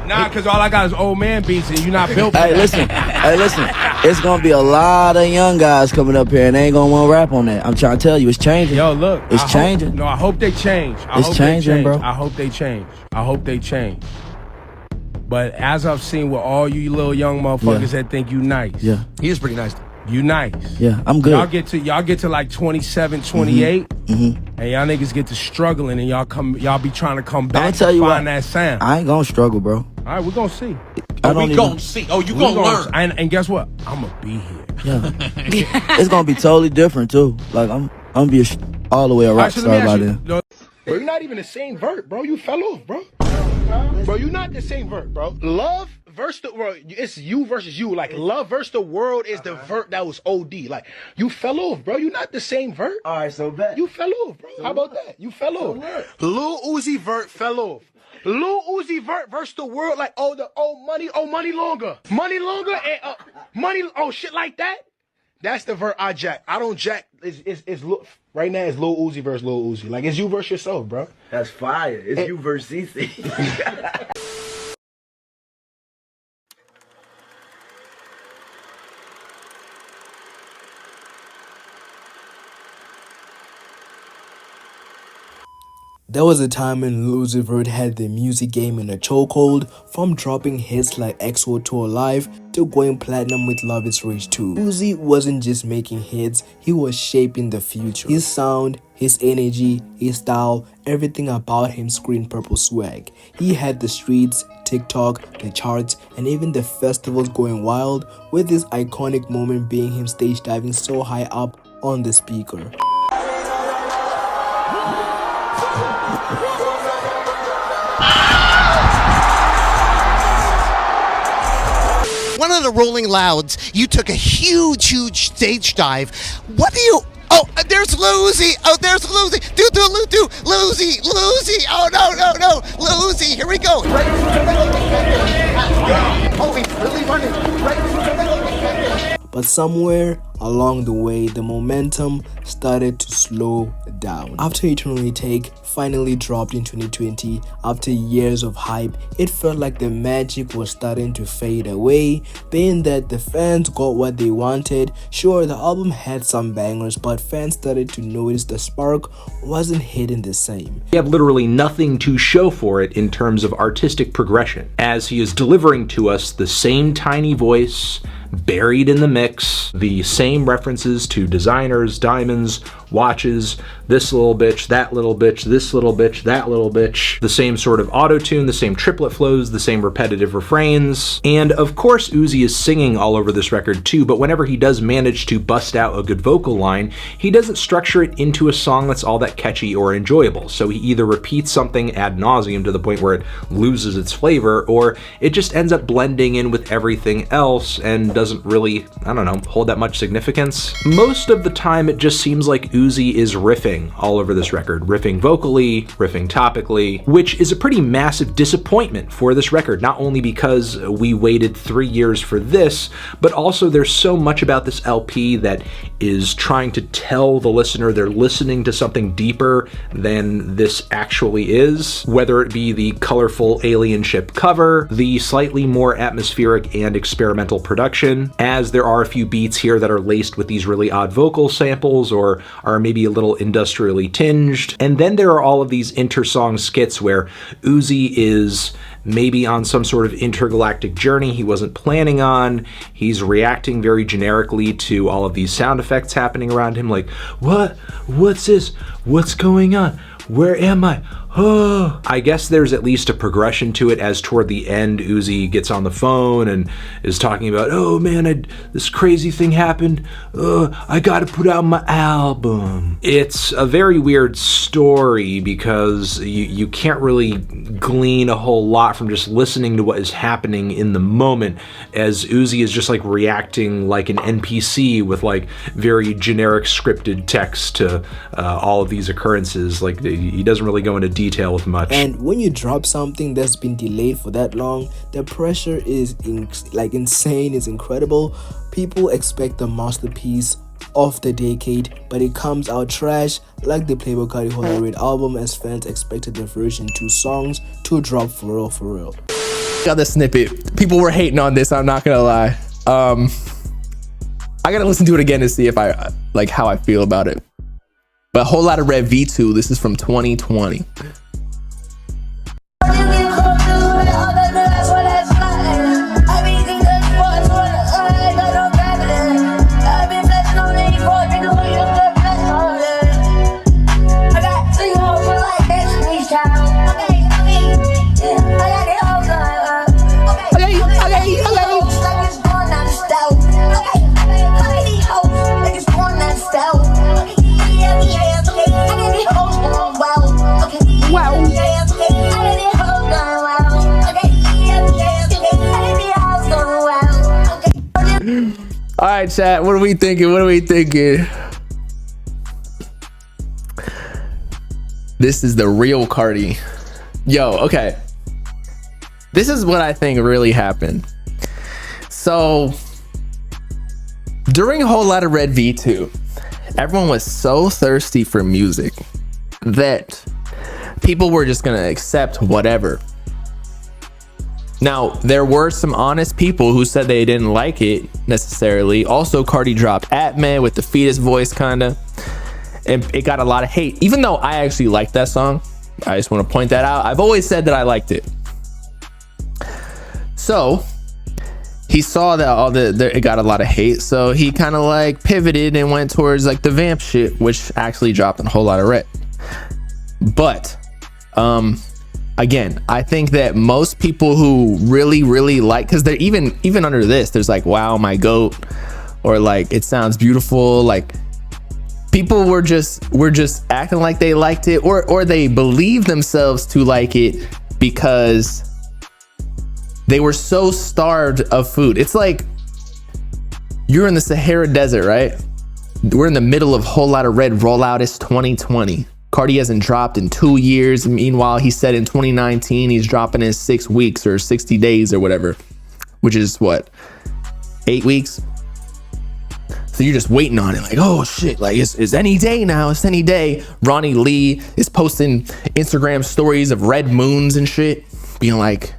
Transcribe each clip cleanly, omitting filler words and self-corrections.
Nah, because all I got is old man beats and you're not built for Hey, listen. It's gonna be a lot of young guys coming up here and they ain't gonna want to rap on that. I'm trying to tell you, it's changing. Yo, look. It's changing. I hope they change. It's changing, bro. I hope they change. But as I've seen with all you little young motherfuckers that think you nice. Yeah. He is pretty nice. You nice. Yeah, I'm good. Y'all get to like 27, 28, and y'all niggas get to struggling, and y'all be trying to come back and find that sound. I ain't gonna struggle, bro. All right, we're gonna see. We gonna see. Oh, you gonna learn. And guess what? I'm gonna be here. Yeah. It's gonna be totally different too. Like I'm gonna be all the way a rock star by then. Bro, you're not even the same vert, bro. You fell off, bro. Bro, you're not the same vert, bro. Love versus the world, it's you versus you. Like, love versus the world is the vert that was OD. Like, you fell off, bro. You're not the same vert. All right, so bad. You fell off, bro. How about that? You fell off. Lil Uzi Vert fell off. Lil Uzi Vert versus the world, like, money longer. Money longer and shit like that. That's the vert I jack. I don't jack. Right now it's Lil Uzi versus Lil Uzi. Like, it's you versus yourself, bro. That's fire. It's you versus CC. There was a time when Lil Uzi Vert had the music game in a chokehold, from dropping hits like XO Tour Live to going platinum with Love Is Rage 2. Uzi wasn't just making hits, he was shaping the future. His sound, his energy, his style, everything about him screamed purple swag. He had the streets, TikTok, the charts, and even the festivals going wild, with this iconic moment being him stage diving so high up on the speaker. One of the Rolling Louds, you took a huge stage dive. What do you... Oh, there's Lil Uzi. Oh, there's Lil Uzi. Lil Uzi. Oh, no. Lil Uzi, here we go. Oh, he's really running. But somewhere along the way, the momentum started to slow down. After Eternally Take finally dropped in 2020, after years of hype, it felt like the magic was starting to fade away, being that the fans got what they wanted. Sure, the album had some bangers, but fans started to notice the spark wasn't hitting the same. We have literally nothing to show for it in terms of artistic progression, as he is delivering to us the same tiny voice, buried in the mix, the same references to designers, diamonds, watches, this little bitch, that little bitch, this little bitch, that little bitch, the same sort of auto-tune, the same triplet flows, the same repetitive refrains. And of course Uzi is singing all over this record too, but whenever he does manage to bust out a good vocal line, he doesn't structure it into a song that's all that catchy or enjoyable. So he either repeats something ad nauseum to the point where it loses its flavor, or it just ends up blending in with everything else and doesn't really, I don't know, hold that much significance. Most of the time it just seems like Uzi is riffing all over this record, riffing vocally, riffing topically, which is a pretty massive disappointment for this record, not only because we waited 3 years for this, but also there's so much about this LP that is trying to tell the listener they're listening to something deeper than this actually is, whether it be the colorful alien ship cover, the slightly more atmospheric and experimental production, as there are a few beats here that are laced with these really odd vocal samples or are maybe a little industrially tinged. And then there are all of these inter-song skits where Uzi is maybe on some sort of intergalactic journey he wasn't planning on. He's reacting very generically to all of these sound effects happening around him, like, what's this? What's going on? Where am I? Oh. I guess there's at least a progression to it, as toward the end Uzi gets on the phone and is talking about, oh man, this crazy thing happened. I gotta put out my album. It's a very weird story because you can't really glean a whole lot from just listening to what is happening in the moment, as Uzi is just like reacting like an NPC with like very generic scripted text to all of these occurrences. Like, he doesn't really go into detail with much. And when you drop something that's been delayed for that long, the pressure is insane, it's incredible. People expect the masterpiece of the decade, but it comes out trash, like the Playboi Carti Hollywood album, as fans expected the version 2 songs to drop for real. Got the snippet. People were hating on this, I'm not gonna lie. I gotta listen to it again to see if I like how I feel about it. But a whole lot of Red V2. This is from 2020. All right, chat. What are we thinking? What are we thinking? This is the real Cardi. Yo, okay. This is what I think really happened. So, during a whole lot of Red V2, everyone was so thirsty for music that people were just gonna accept whatever. Now, there were some honest people who said they didn't like it necessarily. Also, Cardi dropped Atman with the fetus voice, kinda. And it got a lot of hate, even though I actually liked that song. I just want to point that out. I've always said that I liked it. So, he saw that it got a lot of hate. So, he kind of like pivoted and went towards like the vamp shit, which actually dropped a whole lot of red. But, again, I think that most people who really like, because they're even under this, there's like, wow, my goat, or like, it sounds beautiful. Like, people were just acting like they liked it, or they believe themselves to like it because they were so starved of food. It's like you're in the Sahara Desert, right? We're in the middle of a whole lot of red rollout. It's 2020. Cardi hasn't dropped in 2 years. Meanwhile, he said in 2019 he's dropping in 6 weeks or 60 days or whatever, which is what, 8 weeks? So you're just waiting on it, like, oh shit, like it's any day now, it's any day. Ronnie Lee is posting Instagram stories of red moons and shit, being like,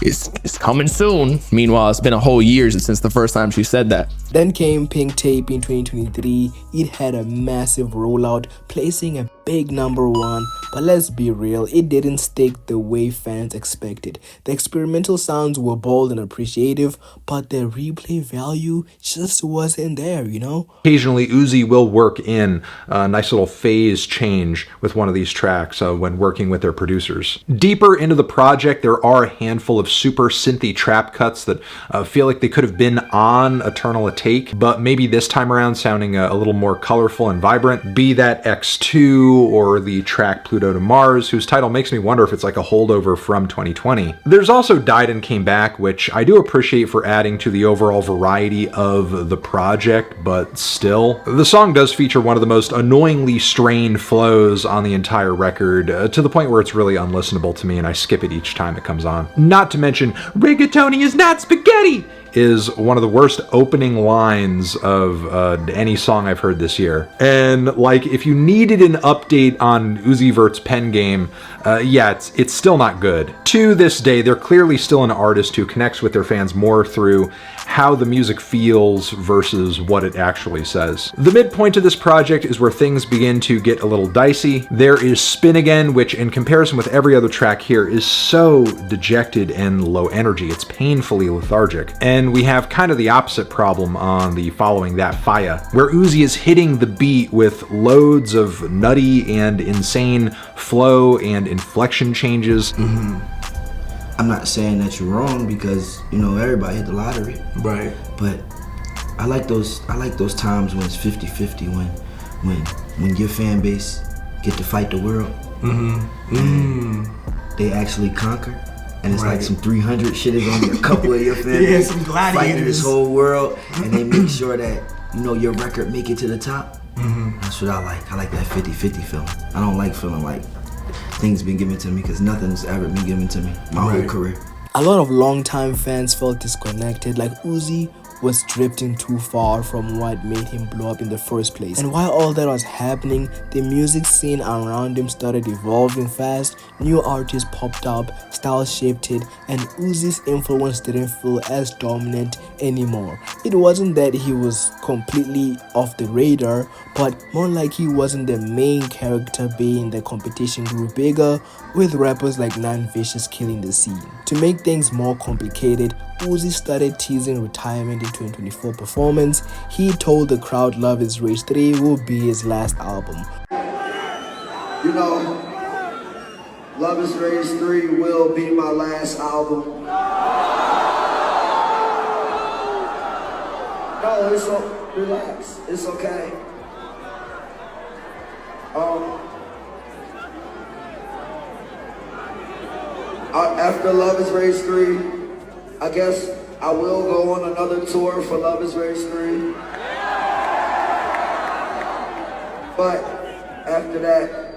it's coming soon. Meanwhile, it's been a whole year since the first time she said that. Then came Pink Tape in 2023. It had a massive rollout, placing a big #1, but let's be real, it didn't stick the way fans expected. The experimental sounds were bold and appreciative, but the replay value just wasn't there, you know? Occasionally, Uzi will work in a nice little phase change with one of these tracks when working with their producers. Deeper into the project, there are a handful of super synthy trap cuts that feel like they could have been on Eternal Atake, but maybe this time around sounding a little more colorful and vibrant. Be that X2 or the track Pluto to Mars, whose title makes me wonder if it's like a holdover from 2020. There's also Died and Came Back, which I do appreciate for adding to the overall variety of the project, but still. The song does feature one of the most annoyingly strained flows on the entire record, to the point where it's really unlistenable to me and I skip it each time it comes on. Not to mention, rigatoni is not spaghetti! Is one of the worst opening lines of any song I've heard this year. And like, if you needed an update on Uzi Vert's pen game, yeah, it's still not good. To this day, they're clearly still an artist who connects with their fans more through how the music feels versus what it actually says. The midpoint of this project is where things begin to get a little dicey. There is Spin Again, which in comparison with every other track here is so dejected and low energy. It's painfully lethargic. And we have kind of the opposite problem on the following That Fire, where Uzi is hitting the beat with loads of nutty and insane flow and inflection changes. I'm not saying that you're wrong because, you know, everybody hit the lottery. Right. But I like those times when it's 50-50, when your fan base get to fight the world. They actually conquer. And it's like some 300 shit is on a couple of your fans. Yeah, some gladiators. Fighting this whole world, and they make sure that, you know, your record make it to the top. That's what I like. I like that 50-50 feeling. I don't like feeling like things been given to me, because nothing's ever been given to me my whole career. A lot of longtime fans felt disconnected, like Uzi was drifting too far from what made him blow up in the first place. And while all that was happening, the music scene around him started evolving fast, new artists popped up, styles shifted, and Uzi's influence didn't feel as dominant anymore. It wasn't that he was completely off the radar, but more like he wasn't the main character being the competition grew bigger, with rappers like Non-Vicious killing the scene. To make things more complicated, Uzi started teasing retirement in 2024 performance. He told the crowd Love Is Rage 3 will be his last album. You know, Love Is Rage 3 will be my last album. No, it's relax. It's okay. After Love Is Rage 3, I guess I will go on another tour for Love Is Rage 3. But after that,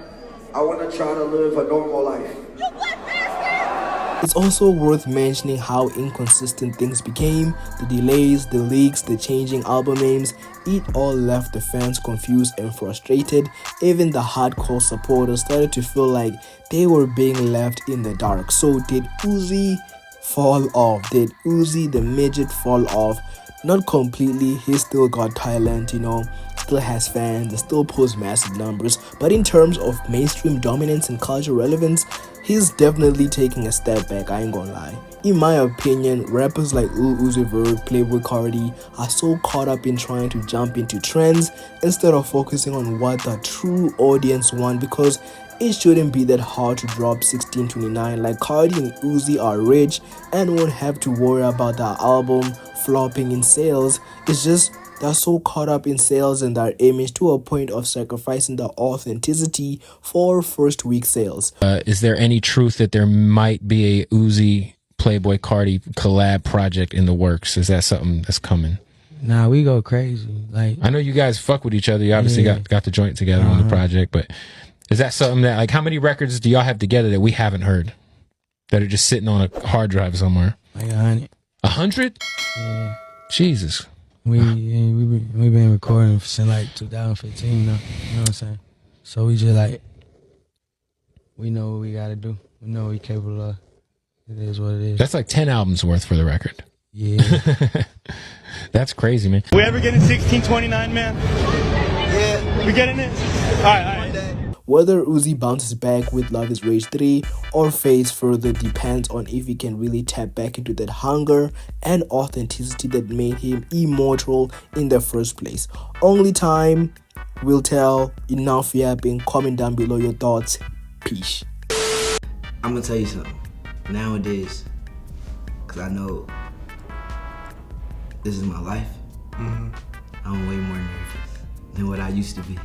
I want to try to live a normal life. It's also worth mentioning how inconsistent things became. The delays, the leaks, the changing album names, it all left the fans confused and frustrated. Even the hardcore supporters started to feel like they were being left in the dark. So did Uzi fall off? Did Uzi the midget fall off? Not completely. He still got talent, still has fans, still posts massive numbers, but in terms of mainstream dominance and cultural relevance, he's definitely taking a step back, I ain't gonna lie. In my opinion, rappers like Lil Uzi Vert, Playboi Carti are so caught up in trying to jump into trends instead of focusing on what the true audience want, because it shouldn't be that hard to drop 1629. Like, Carti and Uzi are rich and won't have to worry about their album flopping in sales. It's just they're so caught up in sales and their image to a point of sacrificing the authenticity for first week sales. Is there any truth that there might be a Uzi Playboi Carti collab project in the works? Is that something that's coming? Nah, we go crazy. Like, I know you guys fuck with each other. You obviously got the joint together on the project, but is that something that, like, how many records do y'all have together that we haven't heard that are just sitting on a hard drive somewhere? Like 100. 100? Yeah. Jesus. We've been recording since like 2015, you know what I'm saying? So we just like, we know what we gotta do. We know what we capable of. It is what it is. That's like 10 albums worth for the record. Yeah. That's crazy, man. We ever getting 1629, man? Yeah. We getting it? All right. Whether Uzi bounces back with Love Is Rage 3 or fades further depends on if he can really tap back into that hunger and authenticity that made him immortal in the first place. Only time will tell. Enough yapping. Comment down below your thoughts. Peace. I'm gonna tell you something. Nowadays, because I know this is my life, I'm way more nervous than what I used to be.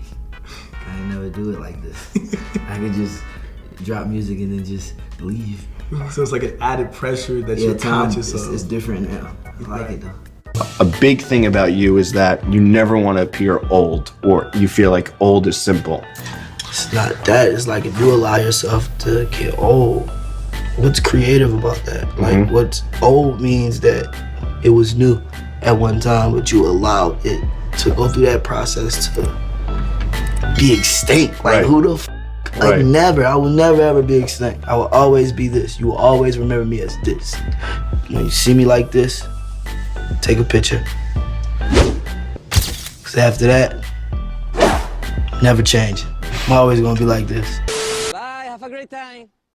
I ain't never do it like this. I could just drop music and then just leave. So it's like an added pressure that you're conscious of. It's different now. I like it though. A big thing about you is that you never want to appear old, or you feel like old is simple. It's not that. It's like if you allow yourself to get old, what's creative about that? Like, what's old means that it was new at one time, but you allowed it to go through that process to be extinct. Like, who the f? Like, never. I will never ever be extinct. I will always be this. You will always remember me as this. When you see me like this, take a picture. Cause after that, never change. I'm always gonna be like this. Bye, have a great time.